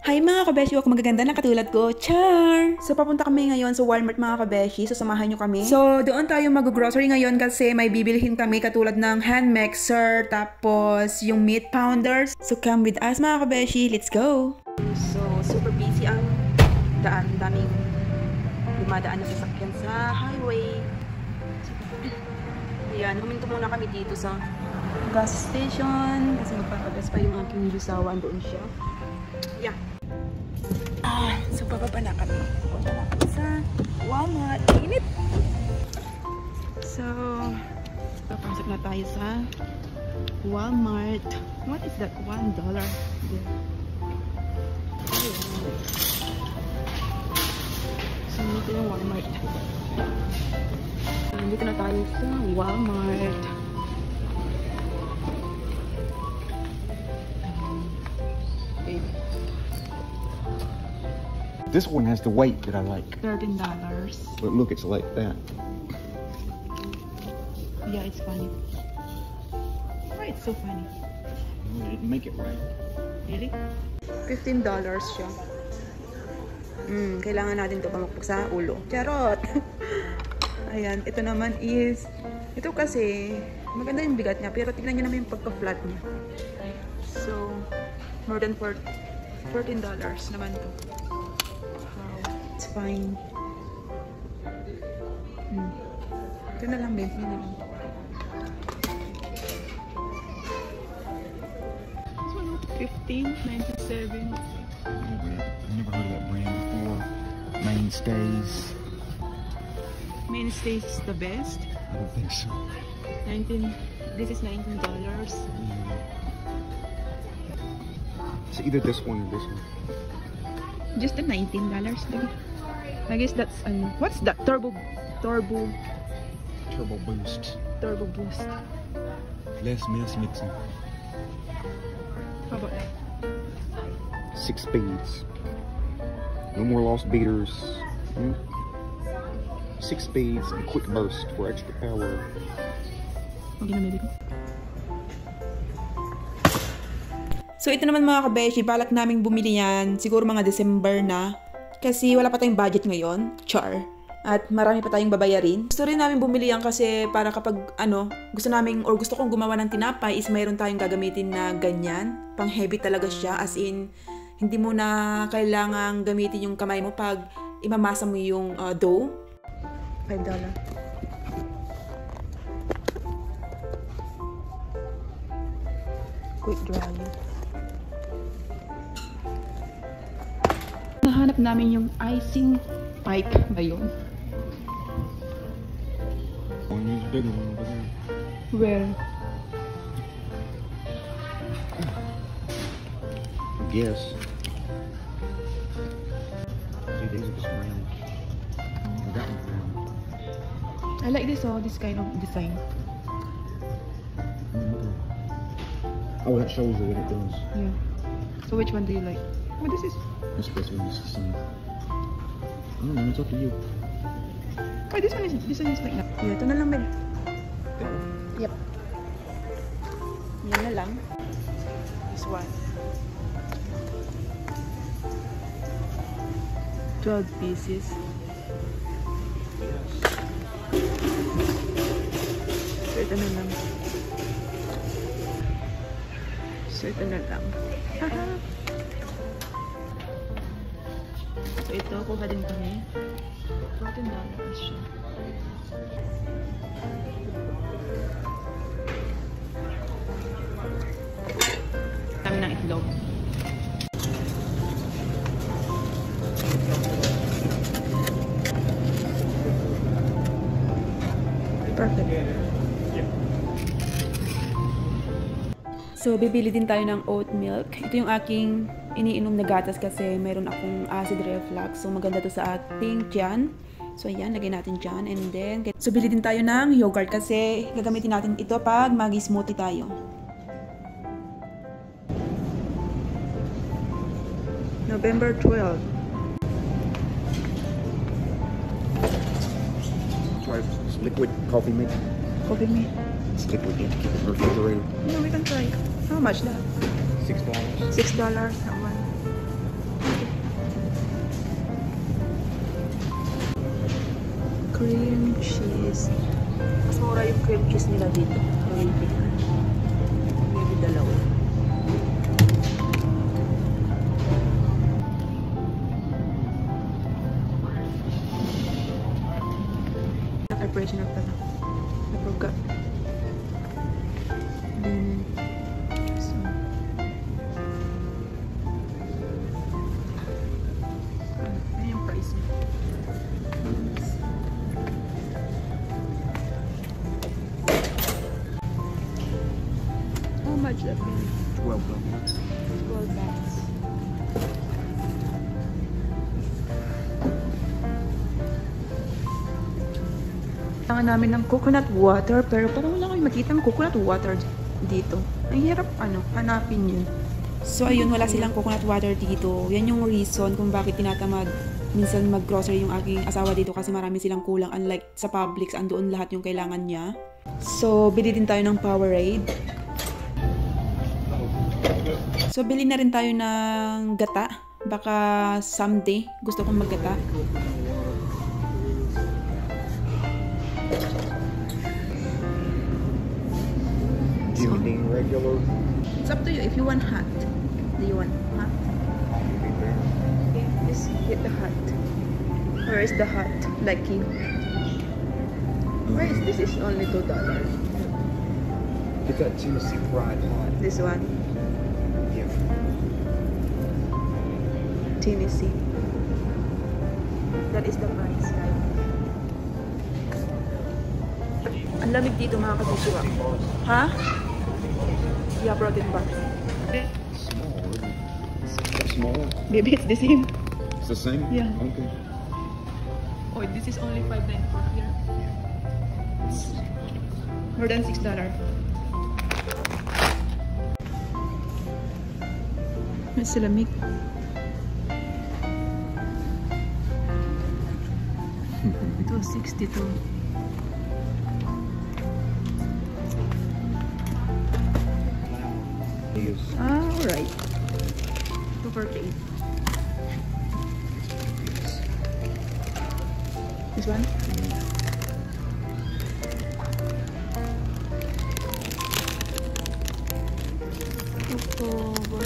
Hi mga kabeshi, ako magaganda na katulad ko. Char! So papunta kami ngayon sa Walmart mga kabeshi. So samahan nyo kami. So doon tayo mag-grocery ngayon kasi may bibilihin kami katulad ng hand mixer, tapos yung meat pounders. So come with us mga kabeshi, let's go! So super busy ang daan. Daming dumadaan na sasakyan sa highway. Ayan, huminto muna kami dito sa gas station kasi magpapagas pa yung aking lusawan, doon siya. Yeah. So bababa na kami. Punta na kami sa Walmart. Init! So, papasok na tayo sa Walmart. What is that? $1? Yeah. So, dito yung Walmart. Dito na tayo sa Walmart. This one has the weight that I like. $13. But look, it's like that. Yeah, it's funny. Why it's so funny? I didn't make it right. Really? $15 siya. Kailangan natin ito pamakpok sa ulo. Charot! Ayan, ito naman is, ito kasi, maganda yung bigat niya, pero tignan nyo naman yung pagka-flat niya. So, more than $14 naman to. It's fine. Ito na lang, babe. Ito na lang. This one, $15.97. I've never heard of that brand before. Mainstays. Mainstays is the best. I don't think so. This is $19. It's either this one or this one. Just the $19, babe. I guess that's what's that? Turbo Boost. Turbo boost. Less mess mixing. How about that? 6 speeds. No more lost beaters. 6 speeds and quick burst for extra power. Okay na, baby ko. So ito naman mga kabeshi, balak naming bumili yan siguro mga December na. Kasi wala pa tayong budget ngayon, char. At marami pa tayong babayarin. Gusto rin namin bumili yan kasi para kapag gusto kong gumawa ng tinapay is mayroon tayong gagamitin na ganyan. Pang heavy talaga siya, as in hindi mo na kailangang gamitin yung kamay mo pag imamasa mo yung dough. $5. Quick dry. Nahanap namin yung icing pipe ba yun? One is bigger one over there. Where? I guess. See, these are just round. That one's round. I like this kind of design. Oh, that shows you what it does. Yeah. So which one do you like? Oh, this is... This one is the same. I don't know, it's up to you. Oh, this one is like that. Yeah, ito na lang, Ben. Yep. Yan na lang. This one. 12 pieces. So, ito na lang. So, ito na lang. So, ito, kuha din kami. $14 siya. Kami ng itlog. Perfect. So, bibili din tayo ng oat milk. Ito yung aking iniinom na gatas kasi mayroon akong acid reflux. So, maganda to sa ating tiyan. So, ayan, lagay natin dyan. And then, so, bili din tayo ng yogurt kasi gagamitin natin ito pag mag-smoothie tayo. November 12. Try liquid coffee mix. Coffee me. It's liquid, yeah. Keep it in the refrigerator. No, we can try. How much that? $6. $6 that one. Cream cheese. Mas mura yung cream cheese nila dito. Maybe. Maybe dalawa. Preparation of pala. I forgot. So. Ano yung price niya? How much that mean? 12 12 bucks. Kailangan namin ng coconut water, pero parang wala kami makitang coconut water dito. Ang hirap hanapin yun. So ayun, wala silang coconut water dito. Yan yung reason kung bakit tinatamad minsan mag-grocery yung aking asawa dito, kasi marami silang kulang. Unlike sa Publix, andoon lahat yung kailangan niya. So bili din tayo ng Powerade. So bili na rin tayo ng gata. Baka someday gusto kong maggata. Anything regular? It's up to you. If you want hot, do you want hot? Okay, just get the hot. Where is the hot? Like you. Where is this? Is only $2. Get that Tennessee Pride hot. This one, Yeah. Tennessee. That is the price, right? Ang lamig dito mga kabiswa. Ha? Yeah, protein bar. Small. It's small. Maybe it's the same. It's the same? Yeah. Okay. Oh, this is only $5.94 here. More than $6. Mas lamig. $2.62. Ah, alright. $2.48. This one? October.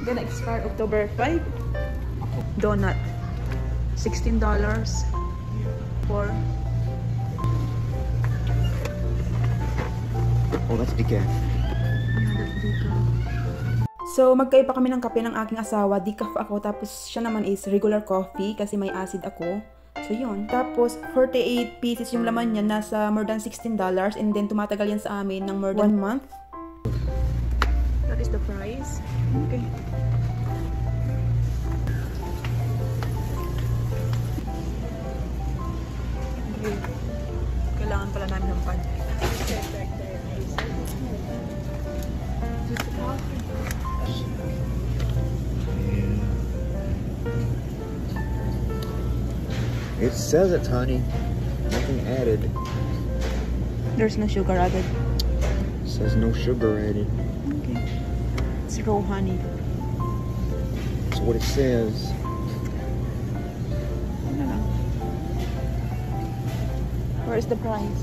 Gonna expire October 5. Donut. $16 for. Oh, that's decaf. So, magkaiba kami ng kape ng aking asawa. Decaf ako, tapos siya naman is regular coffee kasi may acid ako. So, yun. Tapos, 48 pieces yung laman niya. Nasa more than $16. And then, tumatagal yan sa amin ng more than 1 month. That is the price. Okay. Okay. Kailangan pala namin ng pan. It says it's honey. Nothing added. There's no sugar added. It says no sugar added. Okay. It's raw honey. That's what it says. Ano lang. Where is the price?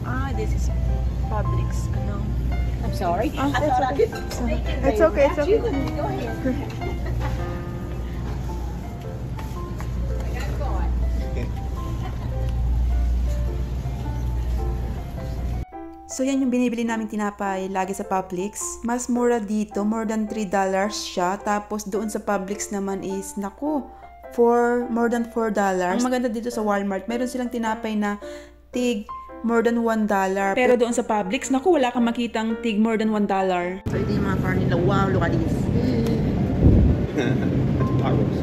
Ah, this is Publix. Ano? I'm sorry. Ah, I thought I could sneak in It's there okay, it's without okay. you. Go ahead. I got caught. So, yan yung binibili namin tinapay lagi sa Publix. Mas mura dito, more than $3 siya. Tapos, doon sa Publix naman is, naku, more than $4. Ang maganda dito sa Walmart, meron silang tinapay na tig more than $1. Pero doon sa Publix, naku, wala kang makitang tig more than $1. So, ito yung mga car nila. Wow, look at this. That's Pyros.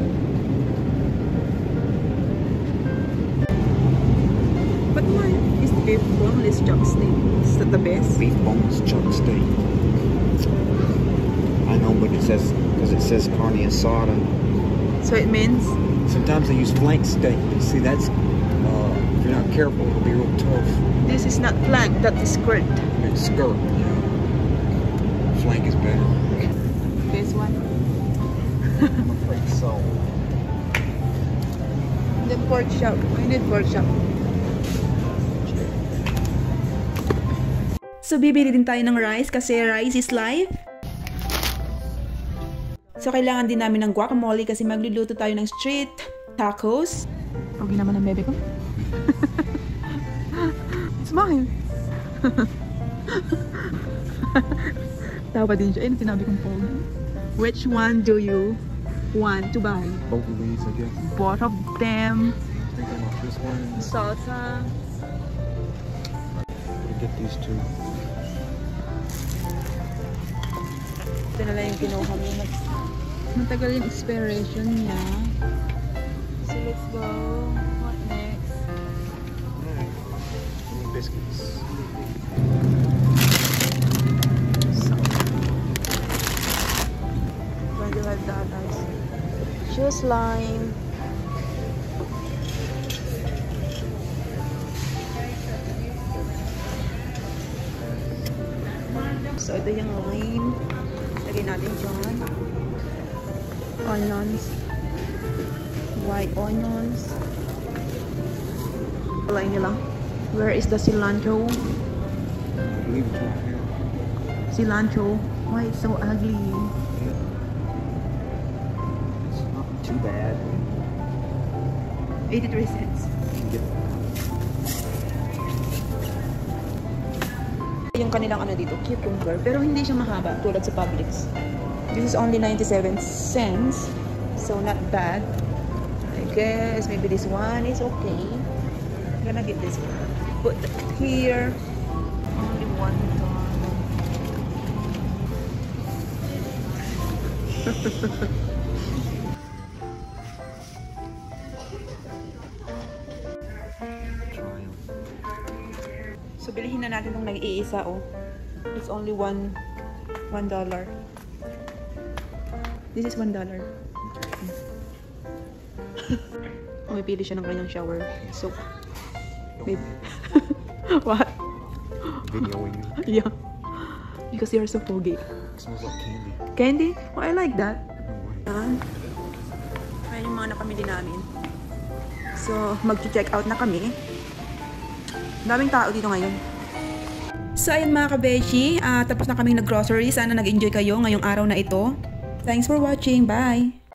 But mine is beef boneless chopstick. Is that the best? Beef boneless chop steak. I know, but it says, because it says carne asada. So, it means? Sometimes they use flank steak. But see, that's, if you're not careful, it'll be real tough. This is not flank, that is skirt. It's skirt. Yeah. Flank is better. This one. I'm afraid so. The pork chop. I need pork chop. So, bibili din tayo ng rice kasi rice is life. So, kailangan din namin ng guacamole kasi magluluto tayo ng street tacos. Okay naman ang bebe ko. Smile! Tawa din siya. Ayun, sinabi kong pogi. Which one do you want to buy? Both of these, I guess. Both of them. Thinking about this one. Salsa. We'll get these two. Ito na lang yung kinuha mo. Matagal yung expiration niya. So let's go. What next? Alright. Give me biscuits. $25. Choose line. So ito yung lime. Lagyan natin dyan. Onions. White onions. Wala nila. Where is the cilantro? I believe it's right here. Cilantro. Why it's so ugly? It's not too bad. 83 cents. Get Yung kanilang ano dito, cucumber. Pero hindi siya mahaba tulad sa Publix. This is only 97 cents. So not bad. I guess maybe this one is okay. I'm gonna get this one. Put it here. Only $1. triumph. So bilihin na natin itong nag-iisa oh. It's only $1. This is $1. Pumipili siya ng kanyang shower soap. Babe. What? Videoing me. Yeah. Because you're so foggy. It smells like candy. Candy? Oh, I like that. No way. Ayan yung mga napamili namin. So, mag-check out na kami. Daming tao dito ngayon. So, ayun mga kabeshi. Tapos na kaming nag-grocery. Sana nag-enjoy kayo ngayong araw na ito. Thanks for watching. Bye!